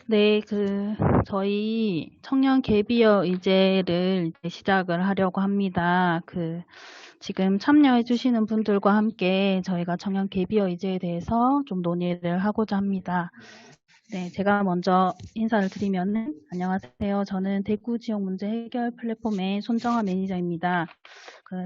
네, 저희 청년 갭이어 의제를 이제 시작을 하려고 합니다. 지금 참여해주시는 분들과 함께 저희가 청년 갭이어 의제에 대해서 좀 논의를 하고자 합니다. 네, 제가 먼저 인사를 드리면은, 안녕하세요. 저는 대구 지역 문제 해결 플랫폼의 손정아 매니저입니다.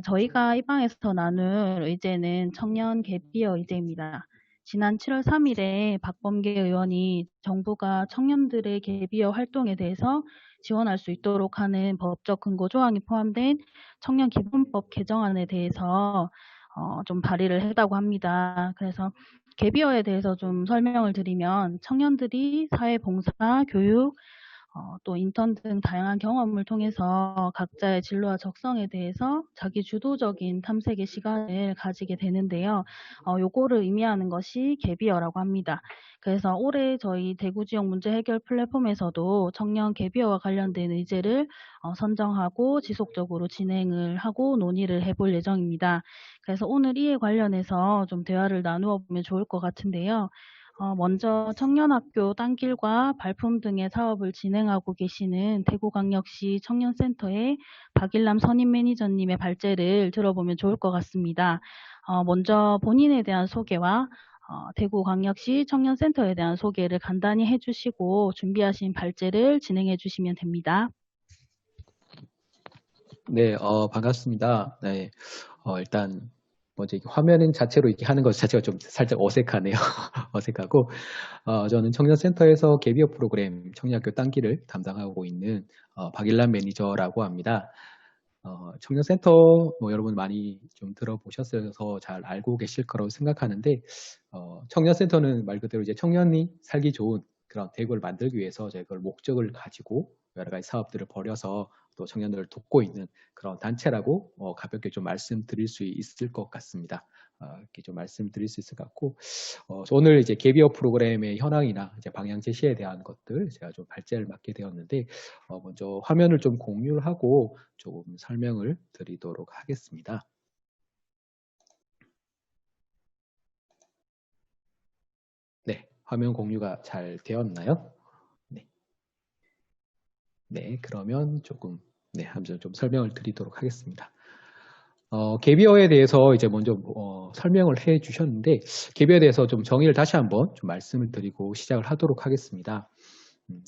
저희가 이 방에서 나눌 의제는 청년 갭이어 의제입니다. 지난 7월 3일에 박범계 의원이 정부가 청년들의 갭이어 활동에 대해서 지원할 수 있도록 하는 법적 근거 조항이 포함된 청년 기본법 개정안에 대해서 좀 발의를 했다고 합니다. 그래서 갭이어에 대해서 좀 설명을 드리면 청년들이 사회봉사, 교육, 또 인턴 등 다양한 경험을 통해서 각자의 진로와 적성에 대해서 자기 주도적인 탐색의 시간을 가지게 되는데요. 요거를 의미하는 것이 갭이어라고 합니다. 그래서 올해 저희 대구 지역 문제 해결 플랫폼에서도 청년 갭이어와 관련된 의제를 선정하고 지속적으로 진행을 하고 논의를 해볼 예정입니다. 그래서 오늘 이에 관련해서 좀 대화를 나누어 보면 좋을 것 같은데요. 먼저 청년학교 땅길과 발품 등의 사업을 진행하고 계시는 대구광역시 청년센터의 박일남 선임 매니저님의 발제를 들어보면 좋을 것 같습니다. 먼저 본인에 대한 소개와 대구광역시 청년센터에 대한 소개를 간단히 해주시고 준비하신 발제를 진행해 주시면 됩니다. 네, 반갑습니다. 네, 일단 먼저 화면 자체로 이렇게 하는 것 자체가 좀 살짝 어색하네요. 어색하고, 저는 청년센터에서 갭이어 프로그램 청년학교 땅길을 담당하고 있는 박일남 매니저라고 합니다. 청년센터 여러분 많이 좀 들어보셨어서 잘 알고 계실 거라고 생각하는데, 청년센터는 말 그대로 이제 청년이 살기 좋은 그런 대구를 만들기 위해서 저희가 목적을 가지고 여러 가지 사업들을 벌여서 또 청년들을 돕고 있는 그런 단체라고 가볍게 좀 말씀드릴 수 있을 것 같습니다. 이렇게 좀 말씀드릴 수 있을 것 같고, 오늘 이제 갭이어 프로그램의 현황이나 이제 방향 제시에 대한 것들 제가 좀 발제를 맡게 되었는데, 먼저 화면을 좀 공유를 하고 조금 설명을 드리도록 하겠습니다. 네, 화면 공유가 잘 되었나요? 네. 네, 그러면 조금 한번 좀 설명을 드리도록 하겠습니다. 갭이어에 대해서 이제 먼저 설명을 해 주셨는데, 갭이어에 대해서 좀 정의를 다시 한번 좀 말씀을 드리고 시작을 하도록 하겠습니다.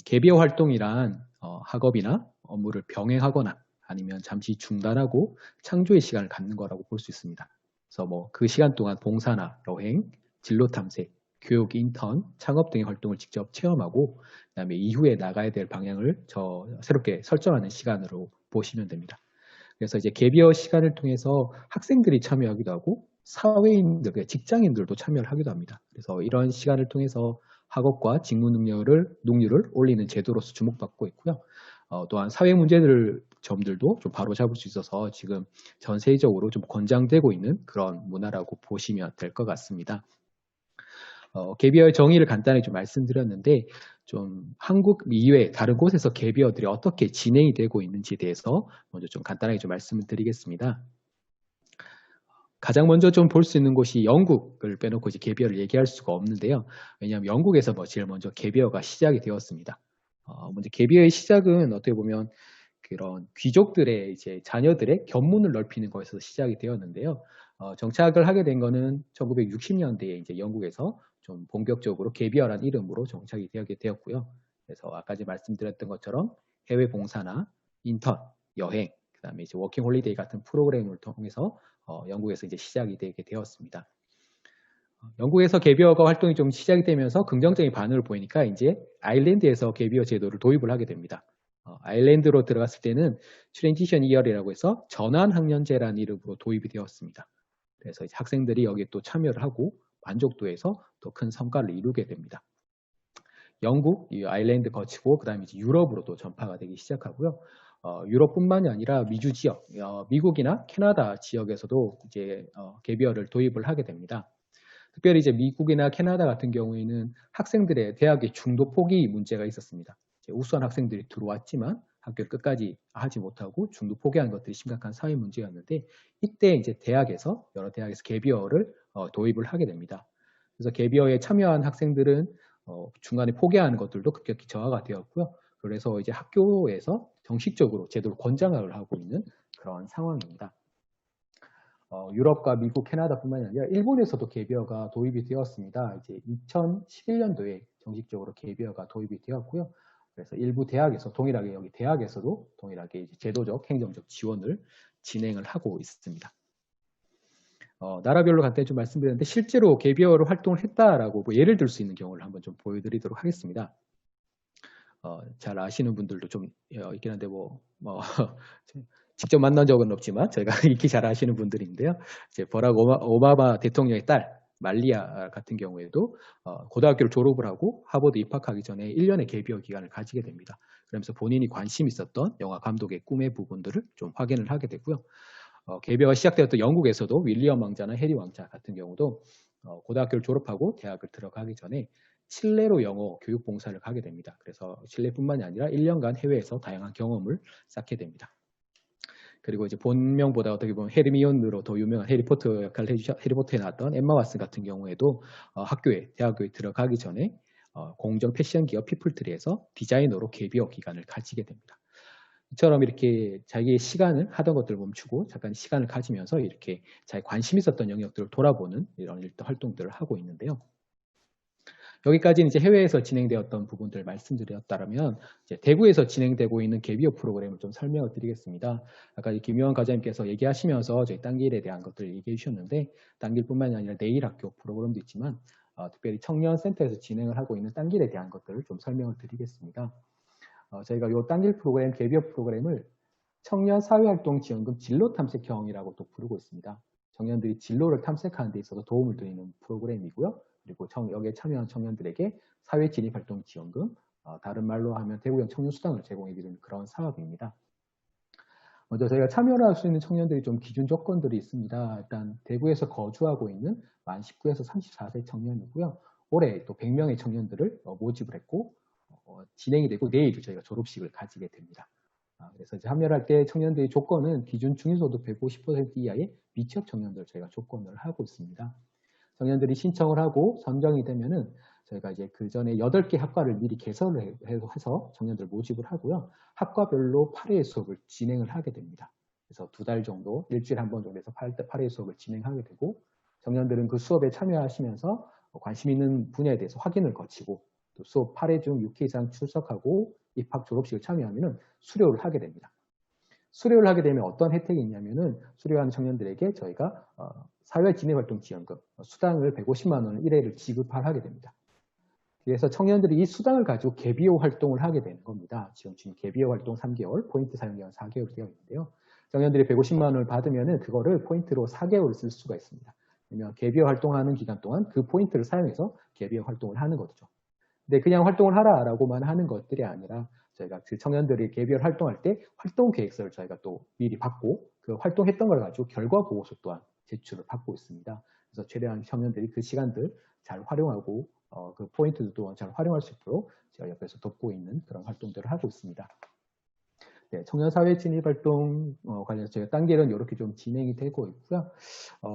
갭이어 활동이란 학업이나 업무를 병행하거나 아니면 잠시 중단하고 창조의 시간을 갖는 거라고 볼 수 있습니다. 그래서 그 시간 동안 봉사나 여행, 진로 탐색, 교육, 인턴, 창업 등의 활동을 직접 체험하고 그다음에 이후에 나가야 될 방향을 새롭게 설정하는 시간으로 보시면 됩니다. 그래서 이제 갭이어 시간을 통해서 학생들이 참여하기도 하고 사회인들, 직장인들도 참여를 하기도 합니다. 그래서 이런 시간을 통해서 학업과 직무 능률을 올리는 제도로서 주목받고 있고요. 또한 사회 점들도 좀 바로잡을 수 있어서 지금 전 세계적으로 좀 권장되고 있는 그런 문화라고 보시면 될 것 같습니다. 갭이어의 정의를 간단히 좀 말씀드렸는데, 좀 한국 이외 다른 곳에서 갭이어들이 어떻게 진행이 되고 있는지에 대해서 먼저 좀 간단하게 좀 말씀을 드리겠습니다. 가장 먼저 좀 볼 수 있는 곳이 영국을 빼놓고 이제 갭이어를 얘기할 수가 없는데요. 왜냐하면 영국에서 제일 먼저 갭이어가 시작이 되었습니다. 먼저 갭이어의 시작은 어떻게 보면 그런 귀족들의 이제 자녀들의 견문을 넓히는 것에서 시작이 되었는데요. 정착을 하게 된 거는 1960년대에 이제 영국에서 좀 본격적으로 갭이어라는 이름으로 정착이 되게 되었고요. 그래서 아까 말씀드렸던 것처럼 해외 봉사나 인턴, 여행, 그다음에 이제 워킹 홀리데이 같은 프로그램을 통해서 영국에서 이제 시작이 되게 되었습니다. 영국에서 갭이어가 활동이 좀 시작이 되면서 긍정적인 반응을 보이니까 이제 아일랜드에서 갭이어 제도를 도입을 하게 됩니다. 아일랜드로 들어갔을 때는 트랜지션 이어리라고 해서 전환학년제라는 이름으로 도입이 되었습니다. 그래서 이제 학생들이 여기에 또 참여를 하고 만족도에서 더 큰 성과를 이루게 됩니다. 영국, 이 아일랜드 거치고 그다음에 이제 유럽으로도 전파가 되기 시작하고요. 유럽뿐만이 아니라 미주 지역, 미국이나 캐나다 지역에서도 이제 갭이어를 도입을 하게 됩니다. 특별히 이제 미국이나 캐나다 같은 경우에는 학생들의 대학의 중도 포기 문제가 있었습니다. 우수한 학생들이 들어왔지만 학교를 끝까지 하지 못하고 중도 포기한 것들이 심각한 사회 문제였는데, 이때 이제 대학에서 여러 대학에서 갭이어를 도입을 하게 됩니다. 그래서 갭이어에 참여한 학생들은 중간에 포기하는 것들도 급격히 저하가 되었고요. 그래서 이제 학교에서 정식적으로 제도를 권장을 하고 있는 그런 상황입니다. 유럽과 미국, 캐나다뿐만이 아니라 일본에서도 갭이어가 도입이 되었습니다. 이제 2011년도에 정식적으로 갭이어가 도입이 되었고요. 그래서 일부 대학에서 동일하게 여기 대학에서도 동일하게 이제 제도적, 행정적 지원을 진행을 하고 있습니다. 나라별로 간단히 좀 말씀드렸는데 실제로 갭이어로 활동을 했다라고 뭐 예를 들 수 있는 경우를 한번 좀 보여드리도록 하겠습니다. 잘 아시는 분들도 좀 있긴 한데 직접 만난 적은 없지만 저희가 익히 잘 아시는 분들인데요. 이제 버락 오바마 대통령의 딸 말리아 같은 경우에도 고등학교를 졸업을 하고 하버드 입학하기 전에 1년의 갭이어 기간을 가지게 됩니다. 그러면서 본인이 관심 있었던 영화 감독의 꿈의 부분들을 좀 확인을 하게 되고요. 갭이어가 시작되었던 영국에서도 윌리엄 왕자나 해리 왕자 같은 경우도 고등학교를 졸업하고 대학을 들어가기 전에 칠레로 영어 교육 봉사를 가게 됩니다. 그래서 칠레뿐만이 아니라 1년간 해외에서 다양한 경험을 쌓게 됩니다. 그리고 이제 본명보다 어떻게 보면 헤르미온으로 더 유명한 해리포터 역할을 해주셨, 해리포터에 나왔던 엠마 왓슨 같은 경우에도 대학교에 들어가기 전에 공정 패션 기업 피플트리에서 디자이너로 갭이어 기간을 가지게 됩니다. 이처럼 이렇게 자기의 시간을 하던 것들을 멈추고 잠깐 시간을 가지면서 이렇게 자기 관심 있었던 영역들을 돌아보는 이런 활동들을 하고 있는데요. 여기까지는 이제 해외에서 진행되었던 부분들 말씀드렸다면 이제 대구에서 진행되고 있는 갭이어 프로그램을 좀 설명을 드리겠습니다. 아까 김효원 과장님께서 얘기하시면서 저희 단길에 대한 것들을 얘기해 주셨는데 단길뿐만이 아니라 내일 학교 프로그램도 있지만 특별히 청년센터에서 진행을 하고 있는 단길에 대한 것들을 좀 설명을 드리겠습니다. 저희가 이 단길 프로그램, 갭이어 프로그램을 청년 사회활동 지원금 진로 탐색형이라고 또 부르고 있습니다. 청년들이 진로를 탐색하는 데 있어서 도움을 드리는 프로그램이고요. 그리고 여기에 참여한 청년들에게 사회 진입활동 지원금, 다른 말로 하면 대구형 청년수당을 제공해드리는 그런 사업입니다. 먼저 저희가 참여를 할 수 있는 청년들이 좀 기준 조건들이 있습니다. 일단 대구에서 거주하고 있는 만 19에서 34세 청년이고요. 올해 또 100명의 청년들을 모집을 했고 진행이 되고 내일 저희가 졸업식을 가지게 됩니다. 그래서 이제 참여를 할 때 청년들의 조건은 기준 중위소득 150% 이하의 미취업 청년들 저희가 조건을 하고 있습니다. 청년들이 신청을 하고 선정이 되면은 저희가 이제 그 전에 8개 학과를 미리 개설을 해서 청년들 모집을 하고요. 학과별로 8회 수업을 진행을 하게 됩니다. 그래서 2달 정도, 일주일에 한 번 정도에서 8회 수업을 진행하게 되고 청년들은 그 수업에 참여하시면서 관심 있는 분야에 대해서 확인을 거치고 또 수업 8회 중 6회 이상 출석하고 입학 졸업식을 참여하면 수료를 하게 됩니다. 수료를 하게 되면 어떤 혜택이 있냐면은 수료하는 청년들에게 저희가 사회진입활동 지원금, 수당을 150만 원을 1회를 지급을 하게 됩니다. 그래서 청년들이 이 수당을 가지고 갭이어 활동을 하게 되는 겁니다. 지금 갭이어 활동 3개월, 포인트 사용기간 4개월 되어 있는데요. 청년들이 150만 원을 받으면은 그거를 포인트로 4개월을 쓸 수가 있습니다. 그러면 갭이어 활동하는 기간 동안 그 포인트를 사용해서 갭이어 활동을 하는 거죠. 근데 그냥 활동을 하라라고만 하는 것들이 아니라 저희가 그 청년들이 갭이어 활동할 때 활동 계획서를 저희가 또 미리 받고 그 활동했던 걸 가지고 결과 보고서 또한 제출을 받고 있습니다. 그래서 최대한 청년들이 그 시간들 잘 활용하고 그 포인트도 또한 잘 활용할 수 있도록 제가 옆에서 돕고 있는 그런 활동들을 하고 있습니다. 네, 청년사회 진입활동 관련해서 저희가 단계는 이렇게 좀 진행이 되고 있고요.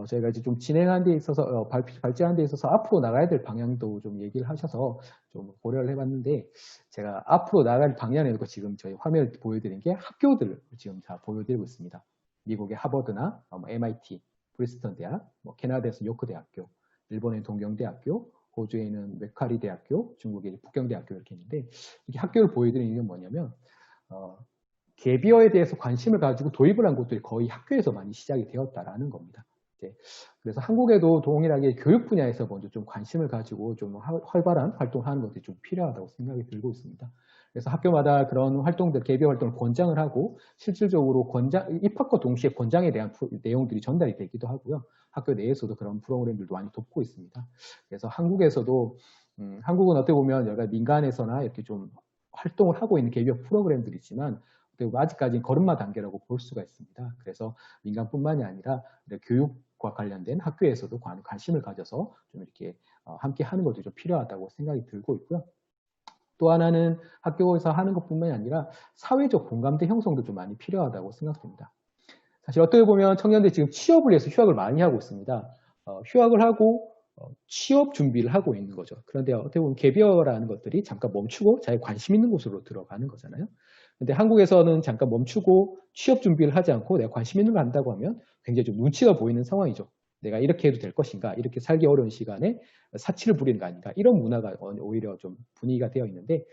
저희가 이제 좀 진행한 데 있어서 발전한 데 있어서 앞으로 나가야 될 방향도 좀 얘기를 하셔서 좀 고려를 해봤는데 제가 앞으로 나갈 방향에 놓고 지금 저희 화면을 보여드린 게 학교들을 지금 다 보여드리고 있습니다. 미국의 하버드나 MIT, 프리스턴 대학, 캐나다에서 요크 대학교, 일본의 동경대학교, 호주에 있는 메카리 대학교, 중국의 북경대학교 이렇게 있는데 이렇게 학교를 보여드리는 게 뭐냐면 갭이어에 대해서 관심을 가지고 도입을 한 곳들이 거의 학교에서 많이 시작이 되었다라는 겁니다. 그래서 한국에도 동일하게 교육 분야에서 먼저 좀 관심을 가지고 좀 활발한 활동을 하는 것들이 좀 필요하다고 생각이 들고 있습니다. 그래서 학교마다 그런 활동들, 갭이어 활동을 권장을 하고 실질적으로 입학과 동시에 권장에 대한 내용들이 전달이 되기도 하고요. 학교 내에서도 그런 프로그램들도 많이 돕고 있습니다. 그래서 한국에서도 한국은 어떻게 보면 여러 민간에서나 이렇게 좀 활동을 하고 있는 갭이어 프로그램들이지만 그리고 아직까지는 걸음마 단계라고 볼 수가 있습니다. 그래서 민간뿐만이 아니라 교육과 관련된 학교에서도 관심을 가져서 좀 이렇게 함께 하는 것도 좀 필요하다고 생각이 들고 있고요. 또 하나는 학교에서 하는 것뿐만이 아니라 사회적 공감대 형성도 좀 많이 필요하다고 생각됩니다. 사실 어떻게 보면 청년들이 지금 취업을 위해서 휴학을 많이 하고 있습니다. 휴학을 하고 취업 준비를 하고 있는 거죠. 그런데 어떻게 보면 갭이어라는 것들이 잠깐 멈추고 자기 관심 있는 곳으로 들어가는 거잖아요. 근데 한국에서는 잠깐 멈추고 취업 준비를 하지 않고 내가 관심 있는 걸 한다고 하면 굉장히 좀 눈치가 보이는 상황이죠. 내가 이렇게 해도 될 것인가, 이렇게 살기 어려운 시간에 사치를 부리는 거 아닌가, 이런 문화가 오히려 좀 분위기가 되어 있는데,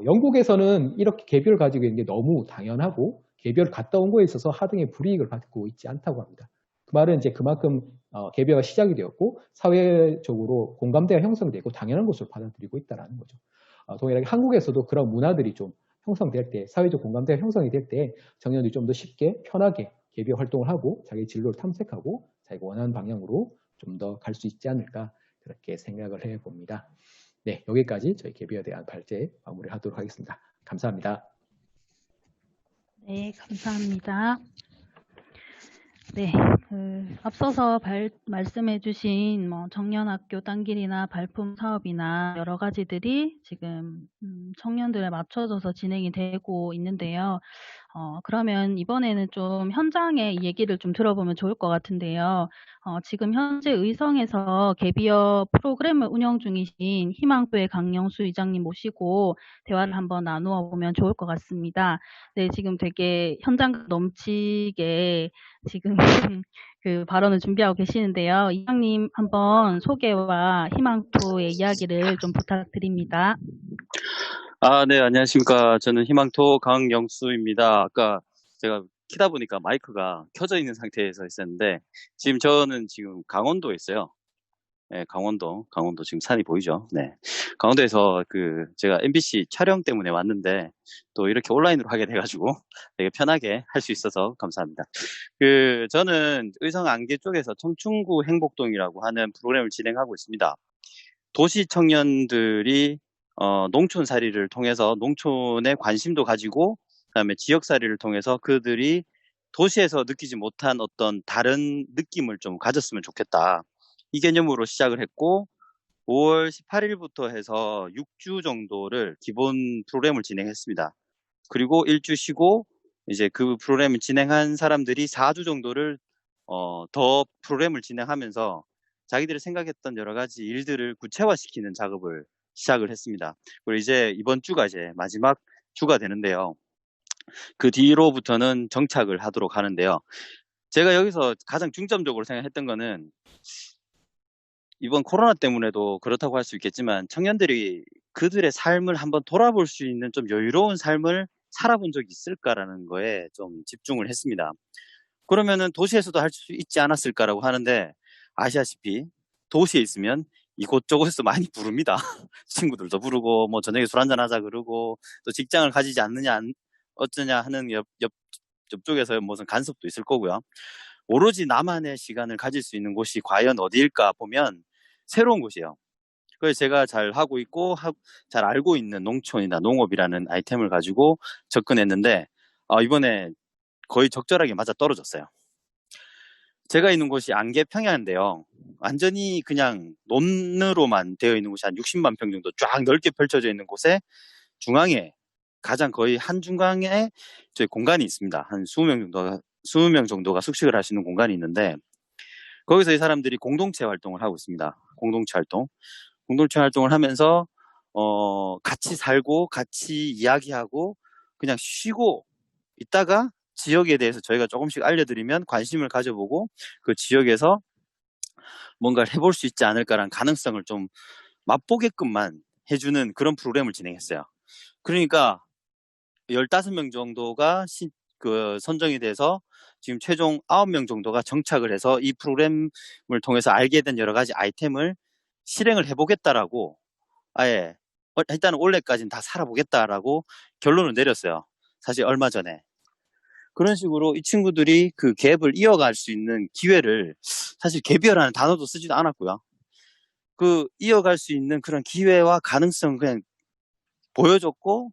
영국에서는 이렇게 갭이어를 가지고 있는 게 너무 당연하고 갭이어를 갔다 온 거에 있어서 하등의 불이익을 받고 있지 않다고 합니다. 그 말은 이제 그만큼 갭이어가 시작이 되었고 사회적으로 공감대가 형성되고 당연한 것으로 받아들이고 있다는 거죠. 동일하게 한국에서도 그런 문화들이 좀 형성될 때, 사회적 공감대가 형성이 될 때 청년들이 좀 더 쉽게 편하게 갭이어 활동을 하고 자기 진로를 탐색하고 자기가 원하는 방향으로 좀 더 갈 수 있지 않을까, 그렇게 생각을 해봅니다. 네, 여기까지 저희 갭이어에 대한 발제 마무리하도록 하겠습니다. 감사합니다. 네, 감사합니다. 네, 앞서서 말씀해주신 청년학교 딴길이나 발품 사업이나 여러 가지들이 지금 청년들에 맞춰져서 진행이 되고 있는데요. 그러면 이번에는 좀 현장의 얘기를 좀 들어보면 좋을 것 같은데요. 지금 현재 의성에서 갭이어 프로그램을 운영 중이신 희망교회 강영수 이장님 모시고 대화를 한번 나누어 보면 좋을 것 같습니다. 네, 지금 되게 현장 넘치게 지금 그 발언을 준비하고 계시는데요. 이장님 한번 소개와 희망토의 이야기를 좀 부탁드립니다. 네, 안녕하십니까. 저는 희망토 강영수입니다. 아까 제가 키다 보니까 마이크가 켜져 있는 상태에서 있었는데, 저는 지금 강원도에 있어요. 네, 강원도 지금 산이 보이죠? 네. 강원도에서 제가 MBC 촬영 때문에 왔는데, 또 이렇게 온라인으로 하게 돼가지고 되게 편하게 할 수 있어서 감사합니다. 저는 의성 안개 쪽에서 청춘구 행복동이라고 하는 프로그램을 진행하고 있습니다. 도시 청년들이 농촌살이를 통해서 농촌에 관심도 가지고, 그다음에 지역살이를 통해서 그들이 도시에서 느끼지 못한 어떤 다른 느낌을 좀 가졌으면 좋겠다, 이 개념으로 시작을 했고, 5월 18일부터 해서 6주 정도를 기본 프로그램을 진행했습니다. 그리고 1주 쉬고 이제 그 프로그램을 진행한 사람들이 4주 정도를 더 프로그램을 진행하면서 자기들이 생각했던 여러 가지 일들을 구체화시키는 작업을 시작을 했습니다. 그리고 이제 이번 주가 이제 마지막 주가 되는데요. 그 뒤로부터는 정착을 하도록 하는데요. 제가 여기서 가장 중점적으로 생각했던 거는, 이번 코로나 때문에도 그렇다고 할 수 있겠지만 청년들이 그들의 삶을 한번 돌아볼 수 있는 좀 여유로운 삶을 살아본 적이 있을까라는 거에 좀 집중을 했습니다. 그러면은 도시에서도 할 수 있지 않았을까라고 하는데, 아시다시피 도시에 있으면 이곳저곳에서 많이 부릅니다. 친구들도 부르고, 뭐 저녁에 술 한잔 하자 그러고, 또 직장을 가지지 않느냐 어쩌냐 하는 옆쪽에서 무슨 간섭도 있을 거고요. 오로지 나만의 시간을 가질 수 있는 곳이 과연 어디일까 보면 새로운 곳이에요. 그래서 제가 잘 하고 있고 잘 알고 있는 농촌이나 농업이라는 아이템을 가지고 접근했는데, 이번에 거의 적절하게 맞아 떨어졌어요. 제가 있는 곳이 안개평야인데요. 완전히 그냥 논으로만 되어 있는 곳이 한 60만 평 정도 쫙 넓게 펼쳐져 있는 곳에 중앙에, 가장 거의 한중간에 저희 공간이 있습니다. 한 20명 정도가 숙식을 할 수 있는 공간이 있는데, 거기서 이 사람들이 공동체 활동을 하고 있습니다. 공동체 활동을 하면서 같이 살고 같이 이야기하고 그냥 쉬고 있다가 지역에 대해서 저희가 조금씩 알려드리면 관심을 가져보고 그 지역에서 뭔가를 해볼 수 있지 않을까라는 가능성을 좀 맛보게끔만 해주는 그런 프로그램을 진행했어요. 그러니까 15명 정도가 선정이 돼서 지금 최종 9명 정도가 정착을 해서 이 프로그램을 통해서 알게 된 여러 가지 아이템을 실행을 해보겠다라고, 아예 일단은 올해까지는 다 살아보겠다라고 결론을 내렸어요. 사실 얼마 전에. 그런 식으로 이 친구들이 그 갭을 이어갈 수 있는 기회를, 사실 갭이어라는 단어도 쓰지도 않았고요. 이어갈 수 있는 그런 기회와 가능성을 그냥 보여줬고,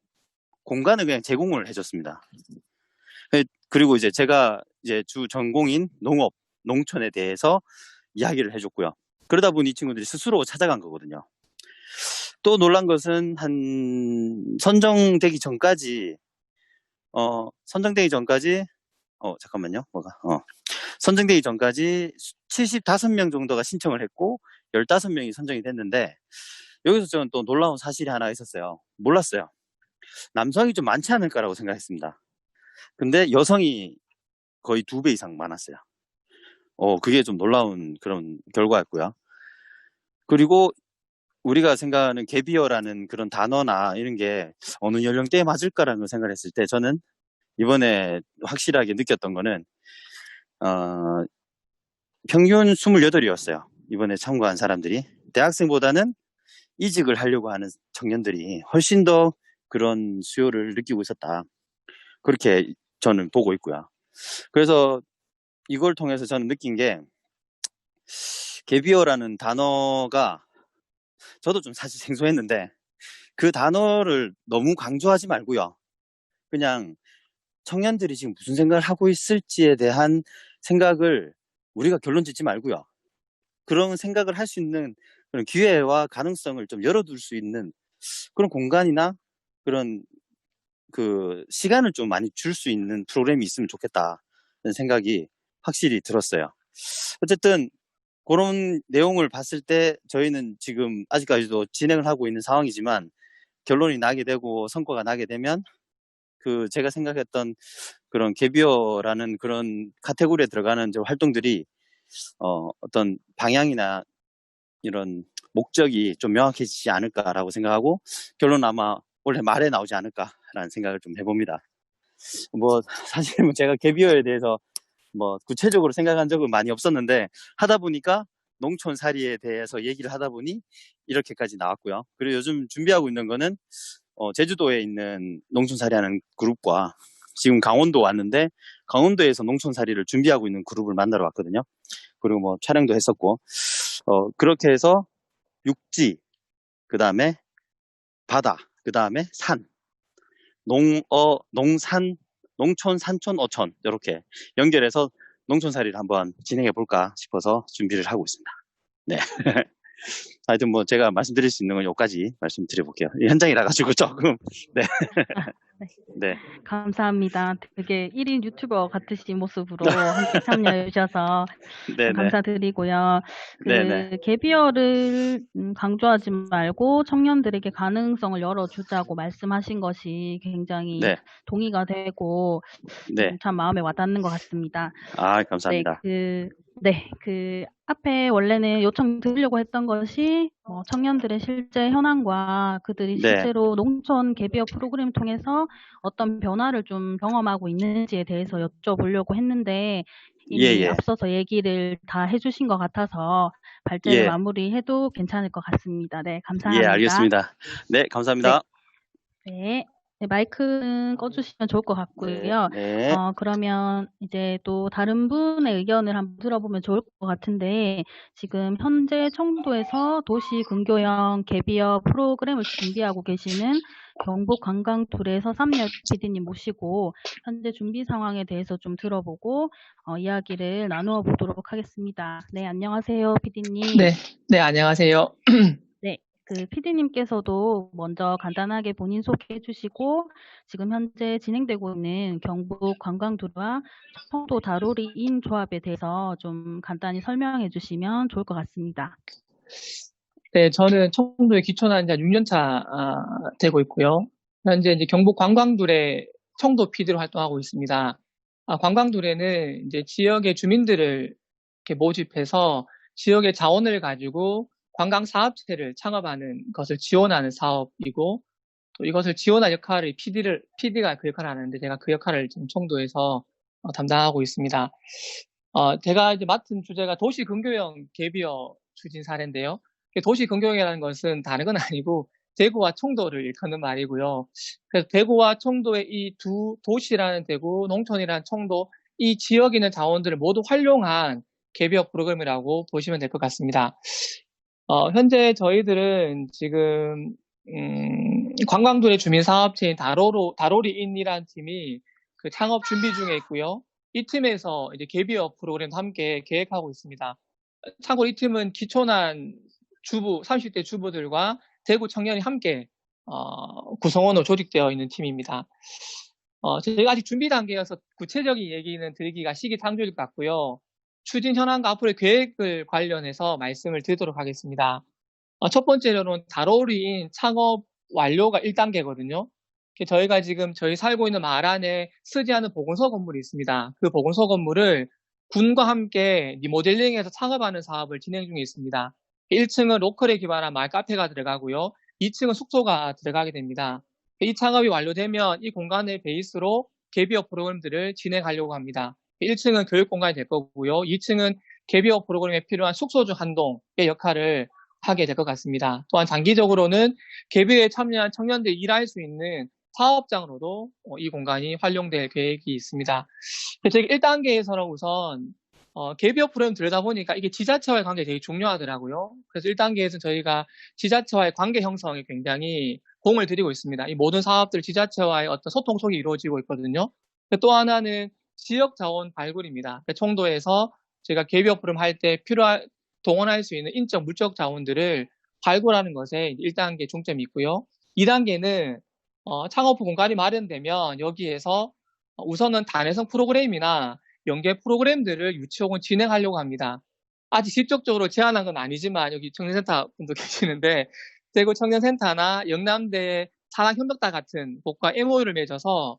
공간을 그냥 제공을 해줬습니다. 그리고 이제 제가 이제 주 전공인 농업, 농촌에 대해서 이야기를 해줬고요. 그러다 보니 이 친구들이 스스로 찾아간 거거든요. 또 놀란 것은 선정되기 전까지 잠깐만요. 선정되기 전까지 75명 정도가 신청을 했고 15명이 선정이 됐는데, 여기서 저는 또 놀라운 사실이 하나 있었어요. 몰랐어요. 남성이 좀 많지 않을까라고 생각했습니다. 근데 여성이 거의 2배 이상 많았어요. 그게 좀 놀라운 그런 결과였고요. 그리고 우리가 생각하는 개비어라는 그런 단어나 이런 게 어느 연령대에 맞을까라는 걸 생각했을 때, 저는 이번에 확실하게 느꼈던 거는 평균 28이었어요. 이번에 참가한 사람들이. 대학생보다는 이직을 하려고 하는 청년들이 훨씬 더 그런 수요를 느끼고 있었다. 그렇게 저는 보고 있고요. 그래서 이걸 통해서 저는 느낀 게, 개비어라는 단어가 저도 좀 사실 생소했는데, 그 단어를 너무 강조하지 말고요. 그냥 청년들이 지금 무슨 생각을 하고 있을지에 대한 생각을 우리가 결론 짓지 말고요. 그런 생각을 할 수 있는 그런 기회와 가능성을 좀 열어둘 수 있는 그런 공간이나 그런 그 시간을 좀 많이 줄 수 있는 프로그램이 있으면 좋겠다는 생각이 확실히 들었어요. 어쨌든 그런 내용을 봤을 때 저희는 지금 아직까지도 진행을 하고 있는 상황이지만, 결론이 나게 되고 성과가 나게 되면 그 제가 생각했던 그런 개비어라는 그런 카테고리에 들어가는 활동들이 어떤 방향이나 이런 목적이 좀 명확해지지 않을까라고 생각하고, 결론은 아마 올해 말에 나오지 않을까라는 생각을 좀 해봅니다. 사실 제가 개비어에 대해서 구체적으로 생각한 적은 많이 없었는데, 하다 보니까 농촌살이에 대해서 얘기를 하다 보니 이렇게까지 나왔고요. 그리고 요즘 준비하고 있는 거는 제주도에 있는 농촌살이하는 그룹과 지금 강원도 왔는데, 강원도에서 농촌살이를 준비하고 있는 그룹을 만나러 왔거든요. 그리고 촬영도 했었고, 그렇게 해서 육지, 그 다음에 바다, 그 다음에 산, 농산, 농촌, 산촌, 어촌, 이렇게 연결해서 농촌살이를 한번 진행해 볼까 싶어서 준비를 하고 있습니다. 네. 하여튼 제가 말씀드릴 수 있는 건 여기까지 말씀드려 볼게요. 현장이라 가지고 조금. 네. 네. 감사합니다. 되게 1인 유튜버 같으신 모습으로 함께 참여해 주셔서 감사드리고요. 개비어를 강조하지 말고 청년들에게 가능성을 열어주자고 말씀하신 것이 굉장히 동의가 되고 참 마음에 와닿는 것 같습니다. 감사합니다. 그 앞에 원래는 요청 드리려고 했던 것이 청년들의 실제 현황과 그들이 실제로 농촌 개비어 프로그램을 통해서 어떤 변화를 좀 경험하고 있는지에 대해서 여쭤보려고 했는데, 이미 앞서서 얘기를 다 해주신 것 같아서 발제를 마무리해도 괜찮을 것 같습니다. 네, 감사합니다. 알겠습니다. 네, 감사합니다. 네, 마이크는 꺼주시면 좋을 것 같고요. 그러면 이제 또 다른 분의 의견을 한번 들어보면 좋을 것 같은데, 지금 현재 청도에서 도시 근교형 개비어 프로그램을 준비하고 계시는 경북 관광툴에서 삼열 PD님 모시고 현재 준비 상황에 대해서 좀 들어보고 이야기를 나누어 보도록 하겠습니다. 네, 안녕하세요, PD님. 네, 안녕하세요. 그 PD님께서도 먼저 간단하게 본인 소개해 주시고, 지금 현재 진행되고 있는 경북 관광투와 청도 다로리 인 조합에 대해서 좀 간단히 설명해 주시면 좋을 것 같습니다. 네, 저는 청도에 기촌한 지 6년차 되고 있고요. 현재 이제 경북 관광둘의 청도 PD로 활동하고 있습니다. 관광둘에는 이제 지역의 주민들을 이렇게 모집해서 지역의 자원을 가지고 관광 사업체를 창업하는 것을 지원하는 사업이고, 또 이것을 지원할 역할을 PD가 그 역할을 하는데, 제가 그 역할을 지금 청도에서 담당하고 있습니다. 제가 이제 맡은 주제가 도시 근교형 개비어 추진 사례인데요. 도시 근교형이라는 것은 다른 건 아니고 대구와 청도를 일컫는 말이고요. 그래서 대구와 청도의 이 두 도시라는 대구, 농촌이라는 청도, 이 지역에 있는 자원들을 모두 활용한 개비어 프로그램이라고 보시면 될 것 같습니다. 현재 저희들은 지금 관광도의 주민사업체인 다로리인이라는 팀이 그 창업 준비 중에 있고요. 이 팀에서 이제 개비어 프로그램도 함께 계획하고 있습니다. 참고로 이 팀은 기촌한 주부, 30대 주부들과 대구 청년이 함께 구성원으로 조직되어 있는 팀입니다. 저희가 아직 준비 단계여서 구체적인 얘기는 드리기가 시기상조일 것 같고요. 추진 현황과 앞으로의 계획을 관련해서 말씀을 드리도록 하겠습니다. 첫 번째로는 달어오린 창업 완료가 1단계거든요. 저희가 지금 저희 살고 있는 마을 안에 쓰지 않은 보건소 건물이 있습니다. 그 보건소 건물을 군과 함께 리모델링해서 창업하는 사업을 진행 중에 있습니다. 1층은 로컬에 기반한 마을 카페가 들어가고요. 2층은 숙소가 들어가게 됩니다. 이 창업이 완료되면 이 공간을 베이스로 갭이어 프로그램들을 진행하려고 합니다. 1층은 교육 공간이 될 거고요. 2층은 갭이어 프로그램에 필요한 숙소 중 한 동의 역할을 하게 될 것 같습니다. 또한 장기적으로는 갭이어에 참여한 청년들이 일할 수 있는 사업장으로도 이 공간이 활용될 계획이 있습니다. 저희 1단계에서는 우선 갭이어 프로그램 들여다보니까 이게 지자체와의 관계 되게 중요하더라고요. 그래서 1단계에서는 저희가 지자체와의 관계 형성에 굉장히 공을 들이고 있습니다. 이 모든 사업들 지자체와의 어떤 소통 속이 이루어지고 있거든요. 또 하나는 지역 자원 발굴입니다. 청도에서 제가 갭이어 프로그램 할 때 동원할 수 있는 인적, 물적 자원들을 발굴하는 것에 1단계 중점이 있고요. 2단계는 창업 후 공간이 마련되면 여기에서 우선은 단회성 프로그램이나 연계 프로그램들을 유치 혹은 진행하려고 합니다. 아직 직접적으로 제안한 건 아니지만 여기 청년센터 분도 계시는데 대구 청년센터나 영남대 사랑협력단 같은 곳과 MOU를 맺어서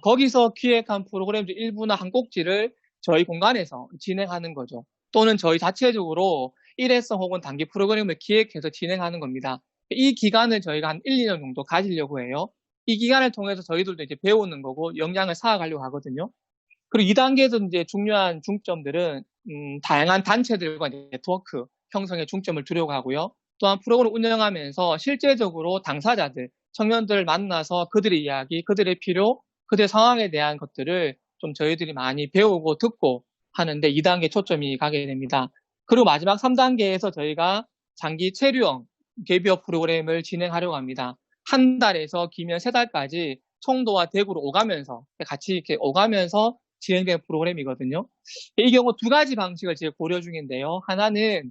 거기서 기획한 프로그램 중 일부나 한 꼭지를 저희 공간에서 진행하는 거죠. 또는 저희 자체적으로 일회성 혹은 단기 프로그램을 기획해서 진행하는 겁니다. 이 기간을 저희가 한 1, 2년 정도 가지려고 해요. 이 기간을 통해서 저희들도 이제 배우는 거고 역량을 쌓아가려고 하거든요. 그리고 2단계에서 이제 중요한 중점들은 다양한 단체들과 네트워크 형성에 중점을 두려고 하고요. 또한 프로그램을 운영하면서 실제적으로 당사자들, 청년들을 만나서 그들의 이야기, 그들의 필요, 그들의 상황에 대한 것들을 좀 저희들이 많이 배우고 듣고 하는데 2단계 초점이 가게 됩니다. 그리고 마지막 3단계에서 저희가 장기 체류형 갭이어 프로그램을 진행하려고 합니다. 한 달에서 길면 3달까지 청도와 대구로 오가면서 같이 이렇게 오가면서 진행되는 프로그램이거든요. 이 경우 2가지 방식을 지금 고려 중인데요. 하나는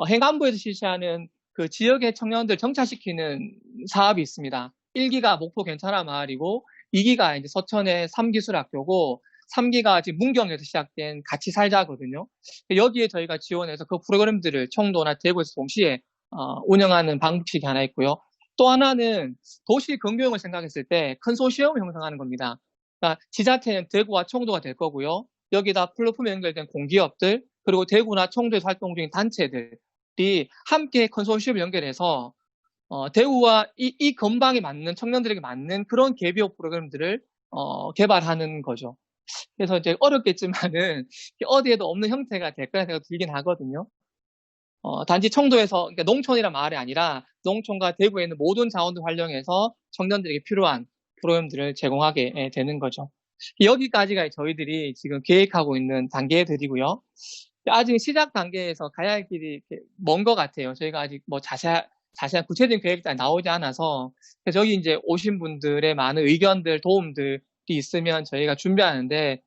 행안부에서 실시하는 그 지역의 청년들 정착시키는 사업이 있습니다. 1기가 목포 괜찮아 마을이고 2기가 이제 서천의 3기술학교고 3기가 지금 문경에서 시작된 같이 살자거든요. 여기에 저희가 지원해서 그 프로그램들을 청도나 대구에서 동시에 운영하는 방식이 하나 있고요. 또 하나는 도시 근교형을 생각했을 때 컨소시엄을 형성하는 겁니다. 그러니까 지자체는 대구와 청도가 될 거고요. 여기다 플랫폼에 연결된 공기업들 그리고 대구나 청도에서 활동 중인 단체들이 함께 컨소시엄을 연결해서 대구와 이 건방에 맞는 청년들에게 맞는 그런 갭이어 프로그램들을 개발하는 거죠. 그래서 이제 어렵겠지만은 어디에도 없는 형태가 될 거라 생각이 들긴 하거든요. 단지 청도에서 그러니까 농촌이란 말이 아니라 농촌과 대구에 있는 모든 자원을 활용해서 청년들에게 필요한 프로그램들을 제공하게 되는 거죠. 여기까지가 저희들이 지금 계획하고 있는 단계들이고요. 아직 시작 단계에서 가야 할 길이 먼 것 같아요. 저희가 아직 뭐 자세한 구체적인 계획이 나오지 않아서 그래서 여기 이제 오신 분들의 많은 의견들, 도움들이 있으면 저희가 준비하는데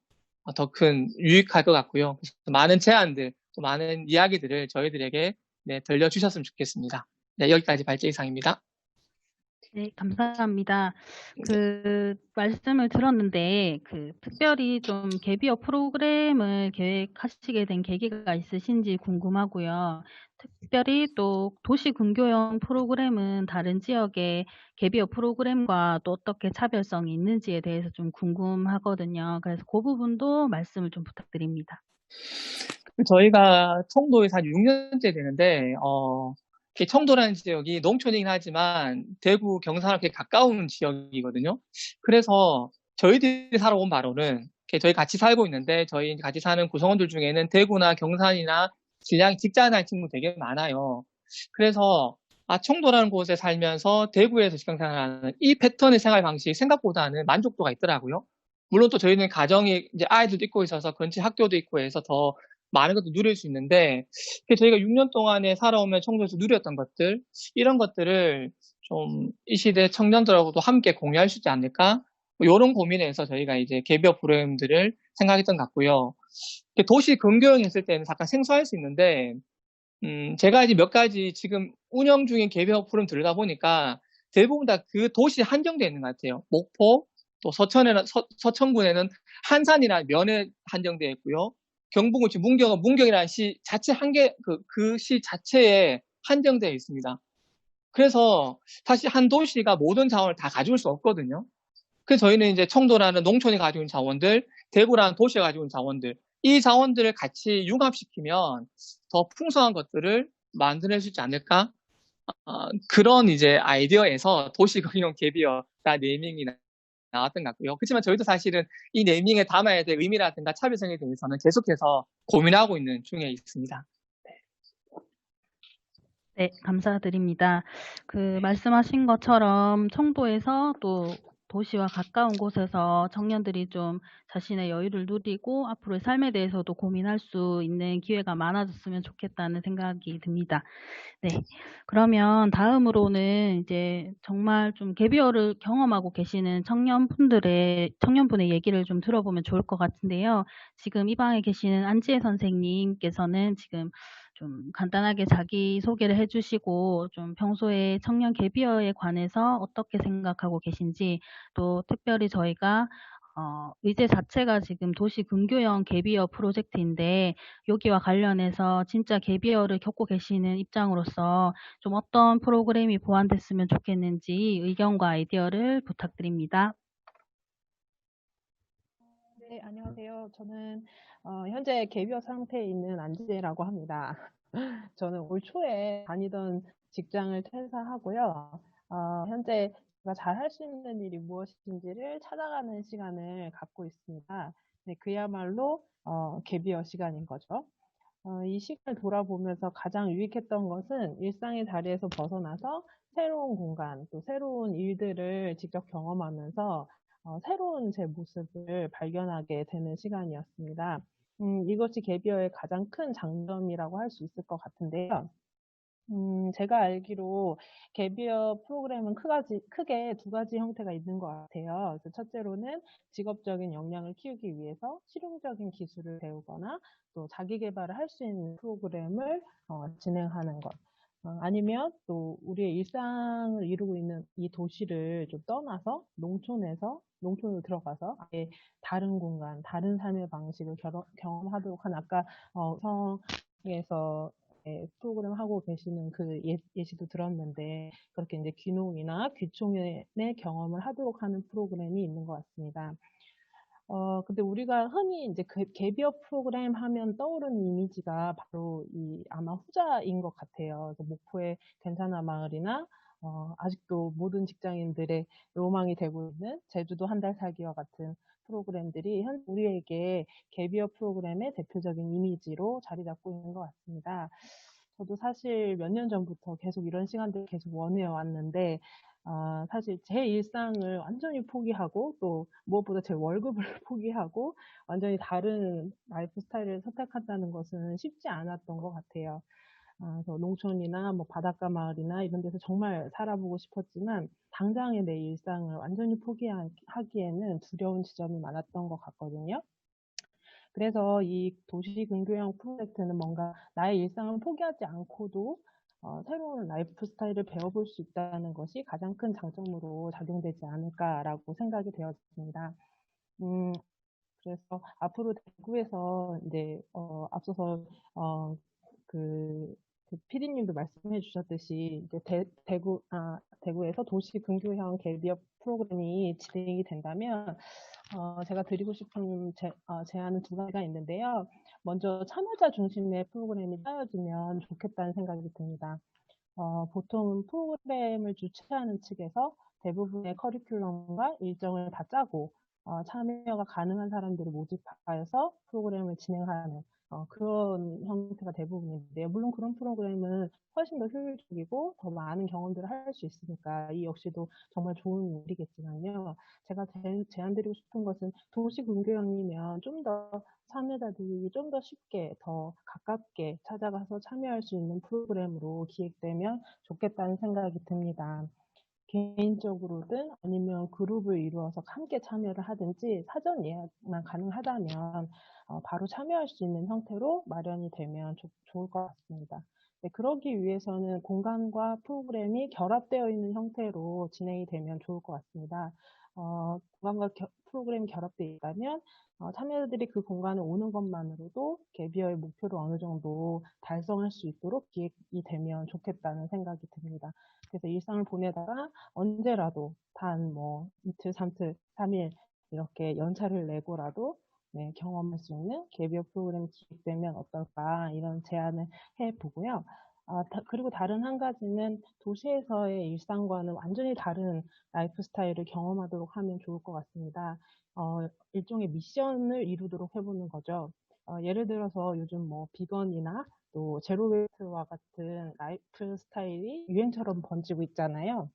더 큰 유익할 것 같고요. 많은 제안들, 또 많은 이야기들을 저희들에게 들려주셨으면 좋겠습니다. 네, 여기까지 발제 이상입니다. 네, 감사합니다. 말씀을 들었는데, 특별히 좀 갭이어 프로그램을 계획하시게 된 계기가 있으신지 궁금하고요. 특별히 또 도시 근교형 프로그램은 다른 지역의 갭이어 프로그램과 또 어떻게 차별성이 있는지에 대해서 좀 궁금하거든요. 그래서 그 부분도 말씀을 좀 부탁드립니다. 저희가 청도에서 한 6년째 되는데, 청도라는 지역이 농촌이긴 하지만 대구, 경산하고 가까운 지역이거든요. 그래서 저희들이 살아온 바로는 저희 같이 살고 있는데 저희 같이 사는 구성원들 중에는 대구나 경산이나 진양 직장 다니는 친구 되게 많아요. 그래서 청도라는 곳에 살면서 대구에서 직장생활하는 이 패턴의 생활 방식이 생각보다는 만족도가 있더라고요. 물론 또 저희는 가정이 이제 아이들도 있고 있어서 근처 학교도 있고 해서 더 많은 것도 누릴 수 있는데 저희가 6년 동안에 살아오면 청도에서 누렸던 것들 이런 것들을 좀 이 시대 청년들하고도 함께 공유할 수 있지 않을까 이런 고민에서 저희가 이제 갭이어 프로그램들을 생각했던 것 같고요. 도시 근교형 했을 때는 잠깐 생소할 수 있는데 제가 이제 몇 가지 지금 운영 중인 개비어 프로그램 들어가 보니까 대부분 다 그 도시 한정되어 있는 것 같아요. 목포, 또 서천군에는 한산이나 면에 한정되어 있고요. 경북은 문경이라는 시 자체 그 시 자체에 한정되어 있습니다. 그래서 사실 한 도시가 모든 자원을 다 가져올 수 없거든요. 그래서 저희는 이제 청도라는 농촌이 가지고 있는 자원들, 대구라는 도시가 가지고 있는 자원들, 이 자원들을 같이 융합시키면 더 풍성한 것들을 만들어낼 수 있지 않을까? 그런 이제 아이디어에서 도시공용 개비어가 네이밍이 나왔던 것 같고요. 그렇지만 저희도 사실은 이 네이밍에 담아야 될 의미라든가 차별성에 대해서는 계속해서 고민하고 있는 중에 있습니다. 네, 감사드립니다. 말씀하신 것처럼 청도에서 또 도시와 가까운 곳에서 청년들이 좀 자신의 여유를 누리고 앞으로의 삶에 대해서도 고민할 수 있는 기회가 많아졌으면 좋겠다는 생각이 듭니다. 네. 그러면 다음으로는 이제 정말 좀 개비어를 경험하고 계시는 청년분의 얘기를 좀 들어보면 좋을 것 같은데요. 지금 이 방에 계시는 안지혜 선생님께서는 지금 좀 간단하게 자기소개를 해주시고 좀 평소에 청년 개비어에 관해서 어떻게 생각하고 계신지, 또 특별히 저희가 의제 자체가 지금 도시 근교형 개비어 프로젝트인데 여기와 관련해서 진짜 개비어를 겪고 계시는 입장으로서 좀 어떤 프로그램이 보완됐으면 좋겠는지 의견과 아이디어를 부탁드립니다. 네, 안녕하세요. 저는 현재 개비어 상태에 있는 안지혜라고 합니다. 저는 올 초에 다니던 직장을 퇴사하고요. 현재 제가 잘 할 수 있는 일이 무엇인지를 찾아가는 시간을 갖고 있습니다. 네, 그야말로 개비어 시간인 거죠. 이 시간을 돌아보면서 가장 유익했던 것은 일상의 자리에서 벗어나서 새로운 공간, 또 새로운 일들을 직접 경험하면서 새로운 제 모습을 발견하게 되는 시간이었습니다. 이것이 개비어의 가장 큰 장점이라고 할 수 있을 것 같은데요. 제가 알기로 개비어 프로그램은 크게 두 가지 형태가 있는 것 같아요. 그래서 첫째로는 직업적인 역량을 키우기 위해서 실용적인 기술을 배우거나 또 자기 개발을 할 수 있는 프로그램을 진행하는 것. 아니면 또 우리의 일상을 이루고 있는 이 도시를 좀 떠나서 농촌으로 들어가서 아예 다른 공간, 다른 삶의 방식을 경험하도록 한 아까 성에서 프로그램 하고 계시는 그 예시도 들었는데 그렇게 이제 귀농이나 귀촌의 경험을 하도록 하는 프로그램이 있는 것 같습니다. 근데 우리가 흔히 이제 개비어 프로그램 하면 떠오르는 이미지가 바로 아마 후자인 것 같아요. 그래서 목포의 괜찮아 마을이나 아직도 모든 직장인들의 로망이 되고 있는 제주도 한 달 살기와 같은 프로그램들이 우리에게 개비어 프로그램의 대표적인 이미지로 자리 잡고 있는 것 같습니다. 저도 사실 몇 년 전부터 계속 이런 시간들을 계속 원해 왔는데 사실 제 일상을 완전히 포기하고 또 무엇보다 제 월급을 포기하고 완전히 다른 라이프 스타일을 선택한다는 것은 쉽지 않았던 것 같아요. 그래서 농촌이나 뭐 바닷가 마을이나 이런 데서 정말 살아보고 싶었지만 당장의 내 일상을 완전히 포기하기에는 두려운 지점이 많았던 것 같거든요. 그래서 이 도시 근교형 프로젝트는 뭔가 나의 일상을 포기하지 않고도 새로운 라이프 스타일을 배워볼 수 있다는 것이 가장 큰 장점으로 작용되지 않을까라고 생각이 되었습니다. 그래서 앞으로 대구에서 이제 앞서서 그 PD님도 말씀해 주셨듯이 이제 대구에서 도시 근교형 개비어 프로그램이 진행이 된다면 제가 드리고 싶은 제안은 두 가지가 있는데요. 먼저 참여자 중심의 프로그램이 짜여지면 좋겠다는 생각이 듭니다. 보통은 프로그램을 주최하는 측에서 대부분의 커리큘럼과 일정을 다 짜고 참여가 가능한 사람들을 모집하여서 프로그램을 진행하는 그런 형태가 대부분인데요. 물론 그런 프로그램은 훨씬 더 효율적이고 더 많은 경험들을 할 수 있으니까 이 역시도 정말 좋은 일이겠지만요. 제가 제안드리고 싶은 것은 도시 근교형이면 좀 더 참여자들이 좀 더 쉽게 더 가깝게 찾아가서 참여할 수 있는 프로그램으로 기획되면 좋겠다는 생각이 듭니다. 개인적으로든 아니면 그룹을 이루어서 함께 참여를 하든지 사전 예약만 가능하다면 바로 참여할 수 있는 형태로 마련이 되면 좋을 것 같습니다. 네, 그러기 위해서는 공간과 프로그램이 결합되어 있는 형태로 진행이 되면 좋을 것 같습니다. 공간과 프로그램이 결합되어 있다면 참여자들이 그 공간에 오는 것만으로도 갭이어의 목표를 어느 정도 달성할 수 있도록 기획이 되면 좋겠다는 생각이 듭니다. 그래서 일상을 보내다가 언제라도 단 뭐 이틀, 3일, 3일 이렇게 연차를 내고라도 네, 경험할 수 있는 갭이어 프로그램이 기획되면 어떨까 이런 제안을 해보고요. 그리고 다른 한 가지는 도시에서의 일상과는 완전히 다른 라이프 스타일을 경험하도록 하면 좋을 것 같습니다. 일종의 미션을 이루도록 해보는 거죠. 예를 들어서 요즘 뭐 비건이나 또 제로웨이트와 같은 라이프 스타일이 유행처럼 번지고 있잖아요.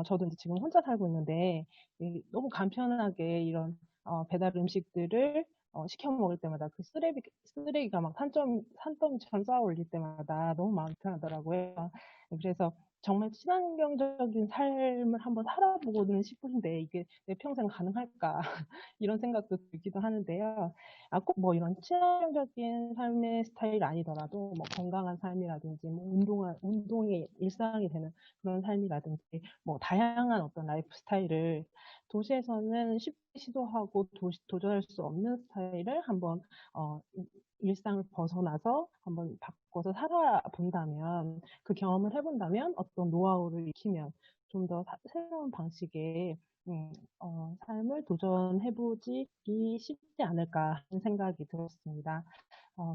저도 이제 지금 혼자 살고 있는데 너무 간편하게 이런 배달 음식들을 시켜 먹을 때마다 그 쓰레기가 막 산더미처럼 쌓아 올릴 때마다 너무 마음이 편하더라고요. 그래서 정말 친환경적인 삶을 한번 살아보고는 싶은데 이게 내 평생 가능할까 이런 생각도 들기도 하는데요. 꼭 뭐 이런 친환경적인 삶의 스타일 아니더라도 뭐 건강한 삶이라든지 뭐 운동이 일상이 되는 그런 삶이라든지 뭐 다양한 어떤 라이프 스타일을 도시에서는 쉽게 시도하고 도전할 수 없는 스타일을 한번 일상을 벗어나서 한번 바꿔서 살아본다면 그 경험을 해본다면 어떤 노하우를 익히면 좀 더 새로운 방식의 삶을 도전해보기 쉽지 않을까 하는 생각이 들었습니다.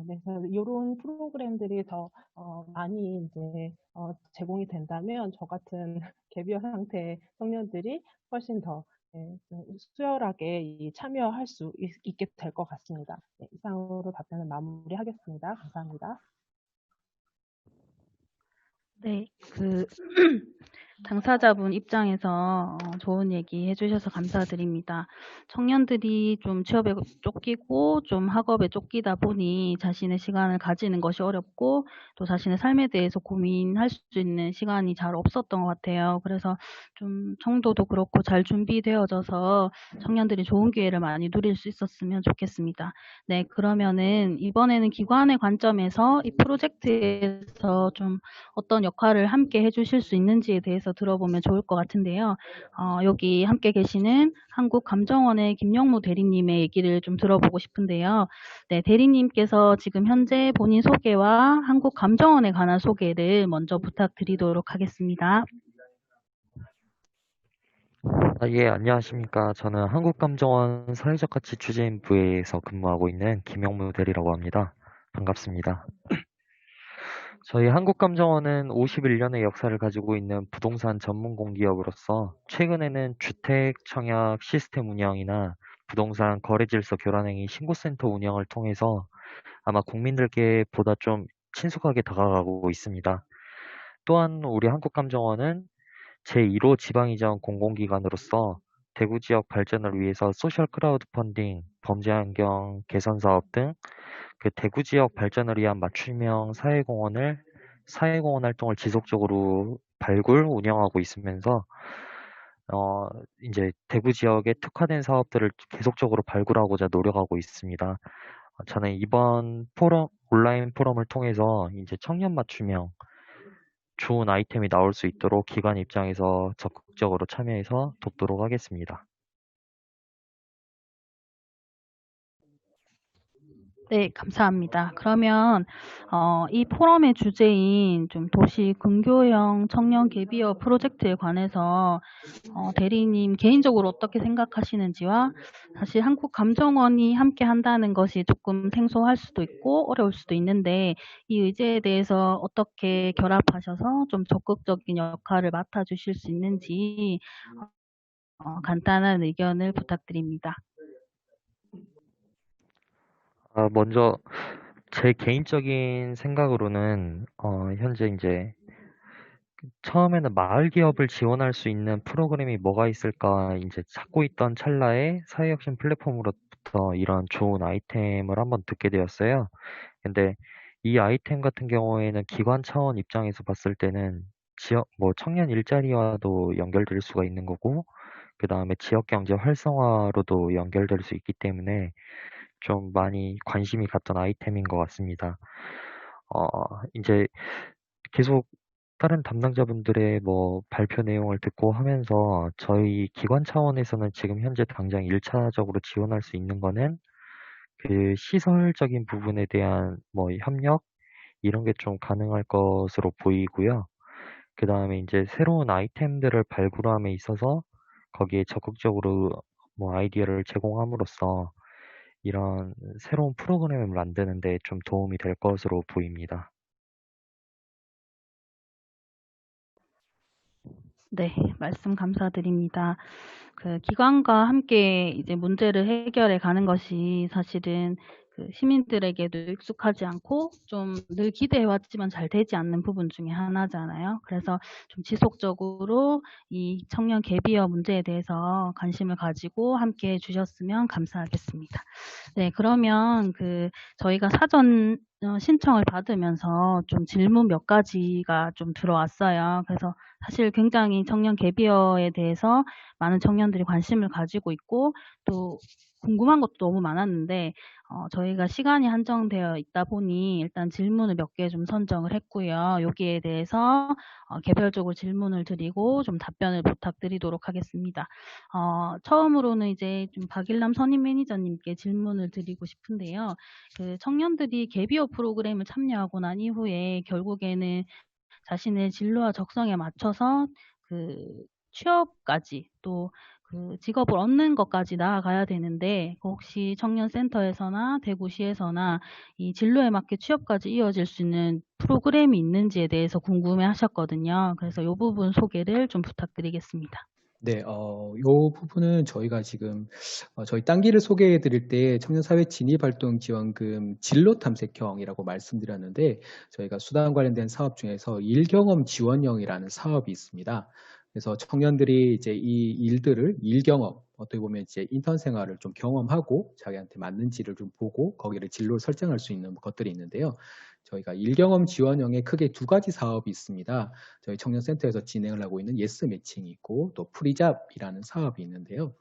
그래서 이런 프로그램들이 더 많이 이제 제공이 된다면 저 같은 갭이어 상태의 청년들이 훨씬 더 좀 수월하게 참여할 수 있게 될 것 같습니다. 네, 이상으로 답변을 마무리하겠습니다. 감사합니다. 네, 당사자분 입장에서 좋은 얘기 해주셔서 감사드립니다. 청년들이 좀 취업에 쫓기고 좀 학업에 쫓기다 보니 자신의 시간을 가지는 것이 어렵고 또 자신의 삶에 대해서 고민할 수 있는 시간이 잘 없었던 것 같아요. 그래서 좀 청도도 그렇고 잘 준비되어져서 청년들이 좋은 기회를 많이 누릴 수 있었으면 좋겠습니다. 네, 그러면은 이번에는 기관의 관점에서 이 프로젝트에서 좀 어떤 역할을 함께 해주실 수 있는지에 대해서 들어보면 좋을 것 같은데요. 여기 함께 계시는 한국감정원의 김영무 대리님의 얘기를 좀 들어보고 싶은데요. 네, 대리님께서 지금 현재 본인 소개와 한국감정원에 관한 소개를 먼저 부탁드리도록 하겠습니다. 예, 안녕하십니까. 저는 한국감정원 사회적 가치 추진부에서 근무하고 있는 김영무 대리라고 합니다. 반갑습니다. 저희 한국감정원은 51년의 역사를 가지고 있는 부동산 전문 공기업으로서 최근에는 주택 청약 시스템 운영이나 부동산 거래 질서 교란행위 신고센터 운영을 통해서 아마 국민들께 보다 좀 친숙하게 다가가고 있습니다. 또한 우리 한국감정원은 제1호 지방이전 공공기관으로서 대구 지역 발전을 위해서 소셜 크라우드 펀딩, 범죄 환경 개선 사업 등 그 대구 지역 발전을 위한 맞춤형 사회공헌 활동을 지속적으로 발굴, 운영하고 있으면서 이제 대구 지역에 특화된 사업들을 계속적으로 발굴하고자 노력하고 있습니다. 저는 이번 온라인 포럼을 통해서 이제 청년 맞춤형 좋은 아이템이 나올 수 있도록 기관 입장에서 적극적으로 참여해서 돕도록 하겠습니다. 네, 감사합니다. 그러면 이 포럼의 주제인 좀 도시 근교형 청년 갭이어 프로젝트에 관해서 대리님 개인적으로 어떻게 생각하시는지와 사실 한국감정원이 함께 한다는 것이 조금 생소할 수도 있고 어려울 수도 있는데 이 의제에 대해서 어떻게 결합하셔서 좀 적극적인 역할을 맡아주실 수 있는지 간단한 의견을 부탁드립니다. 먼저 제 개인적인 생각으로는 현재 이제 처음에는 마을 기업을 지원할 수 있는 프로그램이 뭐가 있을까 이제 찾고 있던 찰나에 사회혁신 플랫폼으로부터 이런 좋은 아이템을 한번 듣게 되었어요. 근데 이 아이템 같은 경우에는 기관 차원 입장에서 봤을 때는 청년 일자리와도 연결될 수가 있는 거고, 그 다음에 지역 경제 활성화로도 연결될 수 있기 때문에 좀 많이 관심이 갔던 아이템인 것 같습니다. 이제 계속 다른 담당자분들의 뭐 발표 내용을 듣고 하면서 저희 기관 차원에서는 지금 현재 당장 1차적으로 지원할 수 있는 거는 그 시설적인 부분에 대한 뭐 협력 이런 게 좀 가능할 것으로 보이고요. 그 다음에 이제 새로운 아이템들을 발굴함에 있어서 거기에 적극적으로 뭐 아이디어를 제공함으로써 이런 새로운 프로그램을 만드는 데 좀 도움이 될 것으로 보입니다. 네, 말씀 감사드립니다. 그 기관과 함께 이제 문제를 해결해 가는 것이 사실은 그 시민들에게도 익숙하지 않고 좀 늘 기대해 왔지만 잘 되지 않는 부분 중에 하나잖아요. 그래서 좀 지속적으로 이 청년 갭이어 문제에 대해서 관심을 가지고 함께 해 주셨으면 감사하겠습니다. 네, 그러면 그 저희가 사전 신청을 받으면서 좀 질문 몇 가지가 좀 들어왔어요. 그래서 사실 굉장히 청년 갭이어에 대해서 많은 청년들이 관심을 가지고 있고 또 궁금한 것도 너무 많았는데 저희가 시간이 한정되어 있다 보니 일단 질문을 몇 개 좀 선정을 했고요. 여기에 대해서 개별적으로 질문을 드리고 좀 답변을 부탁드리도록 하겠습니다. 처음으로는 이제 좀 박일남 선임 매니저님께 질문을 드리고 싶은데요. 그 청년들이 갭이어 프로그램을 참여하고 난 이후에 결국에는 자신의 진로와 적성에 맞춰서 그 취업까지 또 그 직업을 얻는 것까지 나아가야 되는데 혹시 청년센터에서나 대구시에서나 이 진로에 맞게 취업까지 이어질 수 있는 프로그램이 있는지에 대해서 궁금해 하셨거든요. 그래서 이 부분 소개를 좀 부탁드리겠습니다. 네, 요 부분은 저희가 지금 저희 단기를 소개해 드릴 때 청년사회 진입활동지원금 진로탐색형이라고 말씀드렸는데 저희가 수당 관련된 사업 중에서 일경험 지원형이라는 사업이 있습니다. 그래서 청년들이 이제 이 일들을 일경험, 어떻게 보면 이제 인턴 생활을 좀 경험하고 자기한테 맞는지를 좀 보고 거기를 진로를 설정할 수 있는 것들이 있는데요. 저희가 일경험 지원형에 크게 두 가지 사업이 있습니다. 저희 청년센터에서 진행을 하고 있는 예스 매칭이 있고 또 프리잡이라는 사업이 있는데요.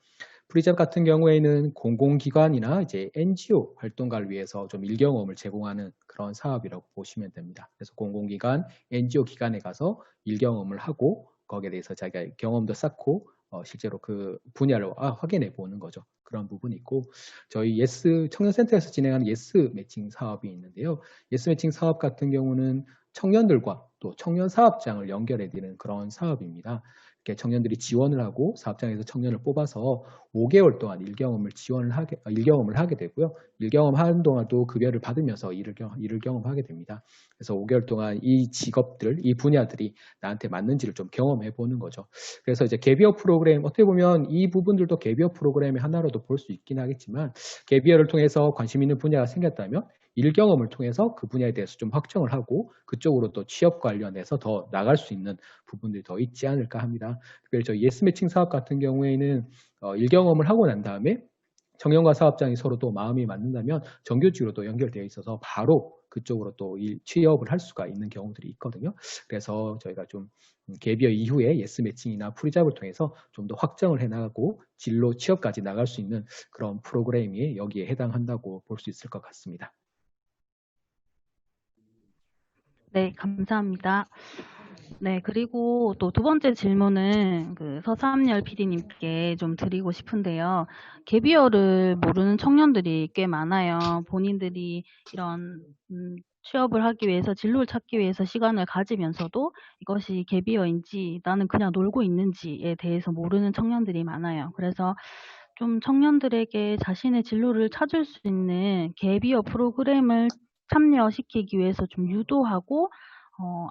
프리잡 같은 경우에는 공공기관이나 이제 NGO 활동가를 위해서 좀 일경험을 제공하는 그런 사업이라고 보시면 됩니다. 그래서 공공기관, NGO 기관에 가서 일경험을 하고 거기에 대해서 자기가 경험도 쌓고 실제로 그 분야를 확인해 보는 거죠. 그런 부분이 있고 저희 예스 청년센터에서 진행하는 예스 매칭 사업이 있는데요. 예스 매칭 사업 같은 경우는 청년들과 또 청년 사업장을 연결해 드리는 그런 사업입니다. 이렇게 청년들이 지원을 하고 사업장에서 청년을 뽑아서 5개월 동안 일경험을 하게 되고요. 일경험 하는 동안도 급여를 받으면서 일을 경험하게 됩니다. 그래서 5개월 동안 이 직업들, 이 분야들이 나한테 맞는지를 좀 경험해 보는 거죠. 그래서 이제 갭이어 프로그램, 어떻게 보면 이 부분들도 갭이어 프로그램의 하나로도 볼 수 있긴 하겠지만 갭이어를 통해서 관심 있는 분야가 생겼다면 일 경험을 통해서 그 분야에 대해서 좀 확정을 하고 그쪽으로 또 취업 관련해서 더 나갈 수 있는 부분들이 더 있지 않을까 합니다. 특별히 저희 예스 매칭 사업 같은 경우에는 일 경험을 하고 난 다음에 청년과 사업장이 서로 또 마음이 맞는다면 정규직으로도 연결되어 있어서 바로 그쪽으로 또 취업을 할 수가 있는 경우들이 있거든요. 그래서 저희가 좀 갭이어 이후에 예스 매칭이나 프리잡을 통해서 좀 더 확정을 해나가고 진로 취업까지 나갈 수 있는 그런 프로그램이 여기에 해당한다고 볼 수 있을 것 같습니다. 네, 감사합니다. 네, 그리고 또 두 번째 질문은 그 서삼열 PD님께 좀 드리고 싶은데요. 갭이어를 모르는 청년들이 꽤 많아요. 본인들이 이런 취업을 하기 위해서 진로를 찾기 위해서 시간을 가지면서도 이것이 갭이어인지 나는 그냥 놀고 있는지에 대해서 모르는 청년들이 많아요. 그래서 좀 청년들에게 자신의 진로를 찾을 수 있는 갭이어 프로그램을 참여시키기 위해서 좀 유도하고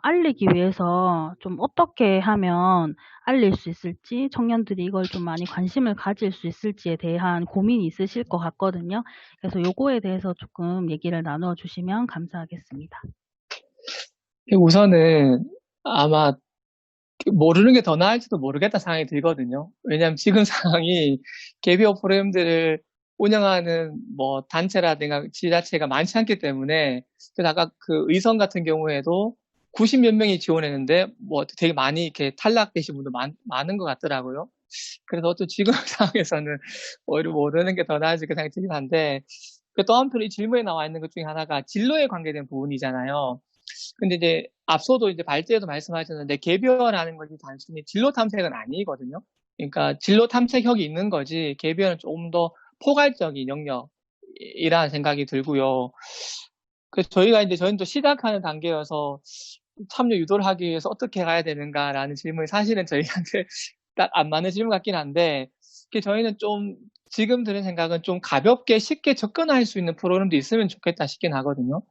알리기 위해서 좀 어떻게 하면 알릴 수 있을지 청년들이 이걸 좀 많이 관심을 가질 수 있을지에 대한 고민이 있으실 것 같거든요. 그래서 요거에 대해서 조금 얘기를 나누어 주시면 감사하겠습니다. 우선은 아마 모르는 게 더 나을지도 모르겠다 생각이 들거든요. 왜냐하면 지금 상황이 갭이어 프로그램들을 운영하는 뭐 단체라든가 지자체가 많지 않기 때문에 그래서 아까 그 의성 같은 경우에도 90몇 명이 지원했는데 뭐 되게 많이 이렇게 탈락되신 분도 많은 것 같더라고요. 그래서 어떤 지금 상황에서는 오히려 모르는 게 더 나을지 그 생각이 들긴 한데 또 한편 이 질문에 나와 있는 것 중에 하나가 진로에 관계된 부분이잖아요. 근데 이제 앞서도 이제 발제에도 말씀하셨는데 개별하는 것이 단순히 진로 탐색은 아니거든요. 그러니까 진로 탐색력이 있는 거지 개별은 조금 더 포괄적인 영역이라는 생각이 들고요. 그래서 저희는 또 시작하는 단계여서 참여 유도를 하기 위해서 어떻게 가야 되는가라는 질문이 사실은 저희한테 딱 안 맞는 질문 같긴 한데, 저희는 좀 지금 드는 생각은 좀 가볍게 쉽게 접근할 수 있는 프로그램도 있으면 좋겠다 싶긴 하거든요.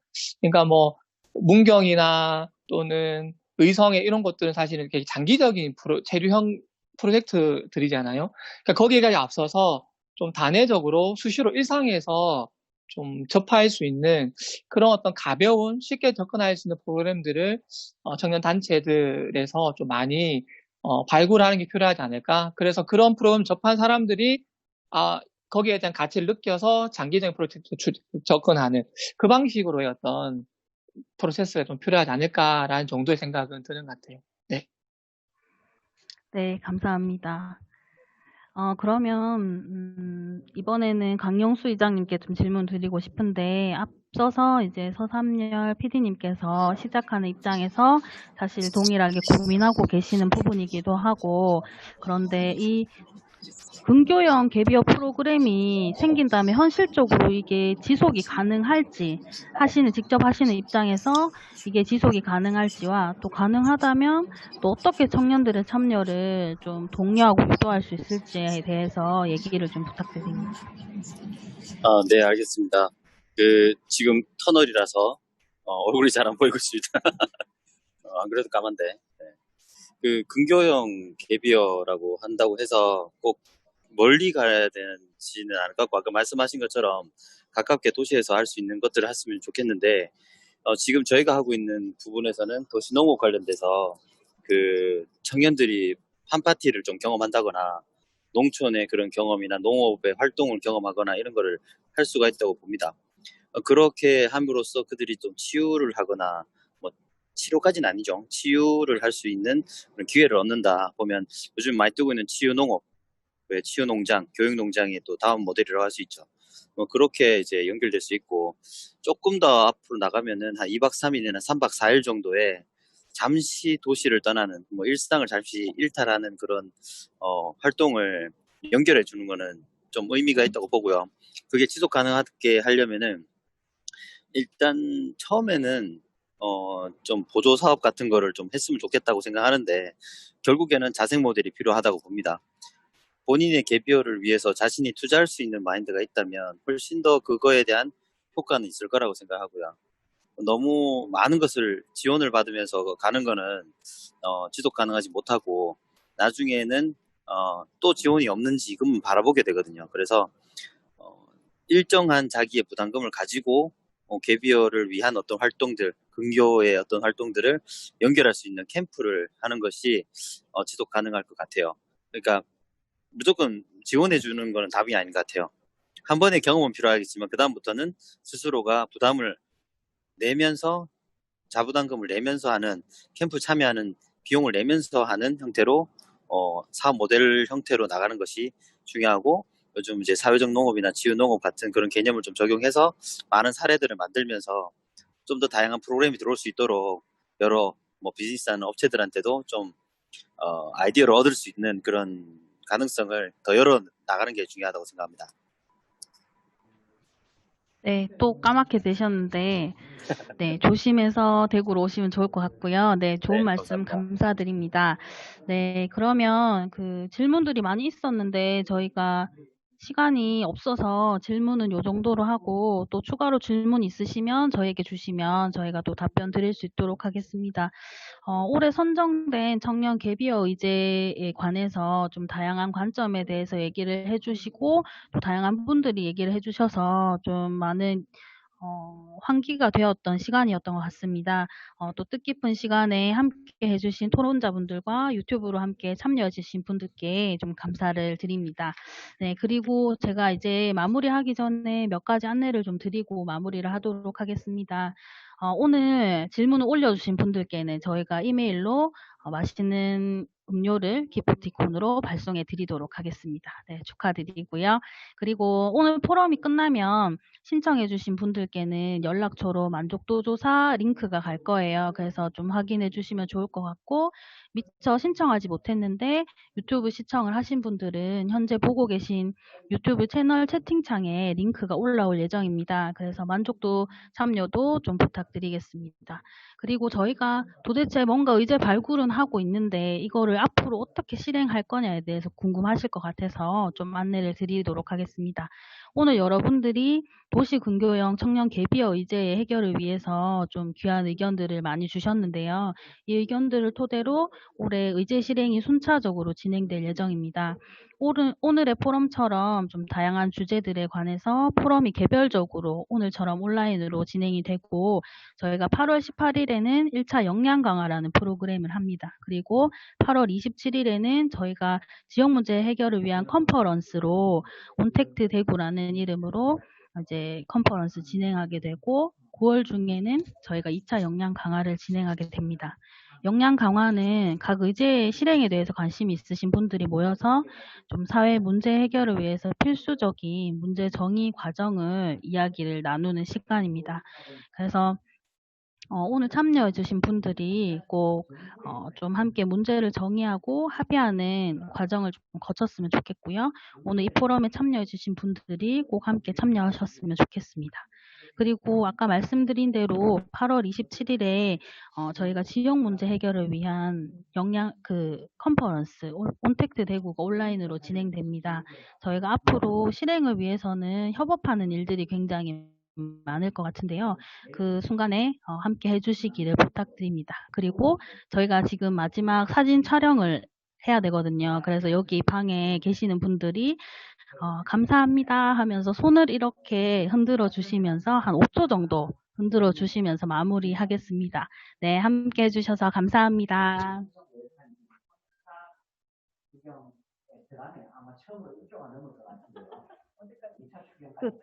그러니까 뭐 문경이나 또는 의성애 이런 것들은 사실은 이렇게 장기적인 체류형 프로젝트들이잖아요. 그러니까 거기에 앞서서 좀 단회적으로 수시로 일상에서 좀 접할 수 있는 그런 어떤 가벼운 쉽게 접근할 수 있는 프로그램들을 청년 단체들에서 좀 많이 발굴하는 게 필요하지 않을까. 그래서 그런 프로그램 접한 사람들이 거기에 대한 가치를 느껴서 장기적인 프로젝트 접근하는 그 방식으로의 어떤 프로세스가 좀 필요하지 않을까라는 정도의 생각은 드는 것 같아요. 네. 네, 감사합니다. 그러면 이번에는 강영수 이장님께 좀 질문 드리고 싶은데, 앞서서 이제 서삼열 PD님께서 시작하는 입장에서 사실 동일하게 고민하고 계시는 부분이기도 하고, 그런데 이 근교형 갭이어 프로그램이 생긴다면 현실적으로 이게 지속이 가능할지, 직접 하시는 입장에서 이게 지속이 가능할지와, 또 가능하다면 또 어떻게 청년들의 참여를 좀 독려하고 유도할 수 있을지에 대해서 얘기를 좀 부탁드립니다. 네, 알겠습니다. 지금 터널이라서 얼굴이 잘 안 보이고 있습니다. 안 그래도 까만데. 네. 근교형 갭이어라고 한다고 해서 꼭 멀리 가야 되지는 않을 것 같고, 아까 말씀하신 것처럼 가깝게 도시에서 할 수 있는 것들을 했으면 좋겠는데, 지금 저희가 하고 있는 부분에서는 도시농업 관련돼서 청년들이 팜파티를 좀 경험한다거나 농촌의 그런 경험이나 농업의 활동을 경험하거나 이런 거를 할 수가 있다고 봅니다. 그렇게 함으로써 그들이 좀 치유를 하거나, 뭐 치료까지는 아니죠. 치유를 할 수 있는 그런 기회를 얻는다 보면, 요즘 많이 뜨고 있는 치유농업, 치유농장, 교육농장이 또 다음 모델이라고 할 수 있죠. 그렇게 이제 연결될 수 있고, 조금 더 앞으로 나가면은 한 2박 3일이나 3박 4일 정도에 잠시 도시를 떠나는, 일상을 잠시 일탈하는 그런 활동을 연결해 주는 거는 좀 의미가 있다고 보고요. 그게 지속 가능하게 하려면은 일단 처음에는 좀 보조 사업 같은 거를 좀 했으면 좋겠다고 생각하는데, 결국에는 자생 모델이 필요하다고 봅니다. 본인의 갭이어를 위해서 자신이 투자할 수 있는 마인드가 있다면 훨씬 더 그거에 대한 효과는 있을 거라고 생각하고요. 너무 많은 것을 지원을 받으면서 가는 거는 지속 가능하지 못하고, 나중에는 또 지원이 없는지 그건 바라보게 되거든요. 그래서 일정한 자기의 부담금을 가지고 갭이어를 위한 어떤 활동들, 근교의 어떤 활동들을 연결할 수 있는 캠프를 하는 것이 지속 가능할 것 같아요. 그러니까 무조건 지원해 주는 거는 답이 아닌 것 같아요. 한 번의 경험은 필요하겠지만, 그다음부터는 스스로가 부담을 내면서, 자부담금을 내면서 하는, 캠프 참여하는 비용을 내면서 하는 형태로 사업 모델 형태로 나가는 것이 중요하고, 요즘 이제 사회적 농업이나 지유 농업 같은 그런 개념을 좀 적용해서 많은 사례들을 만들면서 좀 더 다양한 프로그램이 들어올 수 있도록 여러 비즈니스하는 업체들한테도 좀 아이디어를 얻을 수 있는 그런 가능성을 더 열어 나가는 게 중요하다고 생각합니다. 네, 또 까맣게 되셨는데, 네, 조심해서 대구로 오시면 좋을 것 같고요. 네, 좋은 네, 말씀 감사합니다. 감사드립니다. 네, 그러면 질문들이 많이 있었는데 저희가 시간이 없어서 질문은 요 정도로 하고, 또 추가로 질문 있으시면 저희에게 주시면 저희가 또 답변 드릴 수 있도록 하겠습니다. 올해 선정된 청년 갭이어 의제에 관해서 좀 다양한 관점에 대해서 얘기를 해주시고, 또 다양한 분들이 얘기를 해주셔서 좀 많은 환기가 되었던 시간이었던 것 같습니다. 또 뜻깊은 시간에 함께 해주신 토론자분들과 유튜브로 함께 참여해주신 분들께 좀 감사를 드립니다. 네, 그리고 제가 이제 마무리하기 전에 몇 가지 안내를 좀 드리고 마무리를 하도록 하겠습니다. 오늘 질문을 올려주신 분들께는 저희가 이메일로 맛있는 음료를 기프티콘으로 발송해 드리도록 하겠습니다. 네, 축하드리고요. 그리고 오늘 포럼이 끝나면 신청해 주신 분들께는 연락처로 만족도 조사 링크가 갈 거예요. 그래서 좀 확인해 주시면 좋을 것 같고, 미처 신청하지 못했는데 유튜브 시청을 하신 분들은 현재 보고 계신 유튜브 채널 채팅창에 링크가 올라올 예정입니다. 그래서 만족도 참여도 좀 부탁드리겠습니다. 그리고 저희가 도대체 뭔가 의제 발굴은 하고 있는데 이거를 앞으로 어떻게 실행할 거냐에 대해서 궁금하실 것 같아서 좀 안내를 드리도록 하겠습니다. 오늘 여러분들이 도시근교형 청년 갭이어 의제의 해결을 위해서 좀 귀한 의견들을 많이 주셨는데요. 이 의견들을 토대로 올해 의제 실행이 순차적으로 진행될 예정입니다. 오늘의 포럼처럼 좀 다양한 주제들에 관해서 포럼이 개별적으로 오늘처럼 온라인으로 진행이 되고, 저희가 8월 18일에는 1차 역량 강화라는 프로그램을 합니다. 그리고 8월 27일에는 저희가 지역 문제 해결을 위한 컨퍼런스로 온택트 대구라는 이름으로 이제 컨퍼런스 진행하게 되고, 9월 중에는 저희가 2차 역량 강화를 진행하게 됩니다. 역량 강화는 각 의제 실행에 대해서 관심이 있으신 분들이 모여서 좀 사회 문제 해결을 위해서 필수적인 문제 정의 과정을 이야기를 나누는 시간입니다. 그래서 오늘 참여해 주신 분들이 꼭 좀 함께 문제를 정의하고 합의하는 과정을 좀 거쳤으면 좋겠고요. 오늘 이 포럼에 참여해 주신 분들이 꼭 함께 참여하셨으면 좋겠습니다. 그리고 아까 말씀드린 대로 8월 27일에 저희가 지역 문제 해결을 위한 컨퍼런스 온택트 대구가 온라인으로 진행됩니다. 저희가 앞으로 실행을 위해서는 협업하는 일들이 굉장히 많을 것 같은데요. 그 순간에 함께 해주시기를 부탁드립니다. 그리고 저희가 지금 마지막 사진 촬영을 해야 되거든요. 그래서 여기 방에 계시는 분들이 감사합니다 하면서 손을 이렇게 흔들어 주시면서 한 5초 정도 흔들어 주시면서 마무리하겠습니다. 네, 함께 해주셔서 감사합니다. 끝.